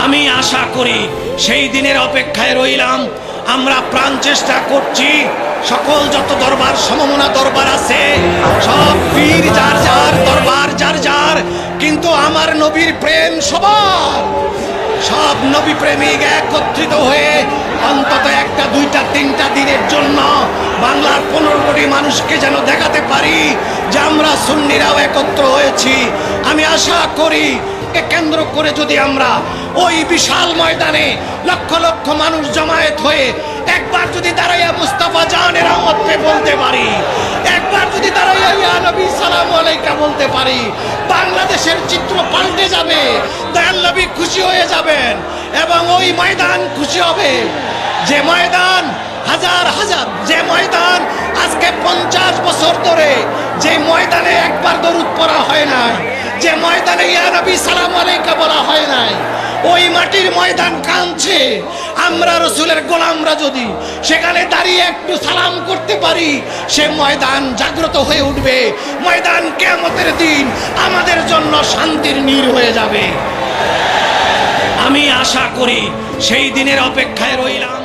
আমি আশা করি সেই দিনের অপেক্ষায় রইলাম। আমরা প্রাণ চেষ্টা করছি, সকল যত দরবার সমমনা দরবার আছে, সব পীর যার যার, দরবার যার যার, কিন্তু আমার নবীর প্রেম সবার। সব নবী প্রেমিক একত্রিত হয়ে অন্তত একটা, দুইটা, তিনটা দিনের জন্য বাংলার 15 কোটি মানুষকে যেন দেখাতে পারি যে আমরা সুন্নিরাও একত্র হয়েছি। আমি আশা করি এ কেন্দ্র করে যদি আমরা ওই বিশাল ময়দানে লক্ষ লক্ষ মানুষ জমায়েত হয়ে একবার যদি দাঁড়াইয়া মুস্তাফা জানের রহমত পে বলতে পারি, একবার যদি দাঁড়াইয়া ইয়া নবী সালাম আলাইকা বলতে পারি, বাংলাদেশের চিত্র পাল্টে যাবে। দয়াল নবী খুশি হয়ে যাবেন এবং ওই ময়দান খুশি হবে। যে ময়দান হাজার হাজার, যে ময়দান আজকে 50 বছর ধরে যে ময়দানে একবার দরুদ পড়া হয় না, যে ময়দানে ইয়া নবী সালাম আলাইকা বলা হয় নাই, ওই মাটির ময়দান কাঁদছে। আমরা রসুলের গোলামরা যদি সেখানে দাঁড়িয়ে একটু সালাম করতে পারি, সে ময়দান জাগ্রত হয়ে উঠবে। ময়দান কিয়ামতের দিন আমাদের জন্য শান্তির নীড় হয়ে যাবে। আমি আশা করি সেই দিনের অপেক্ষায় রইলাম।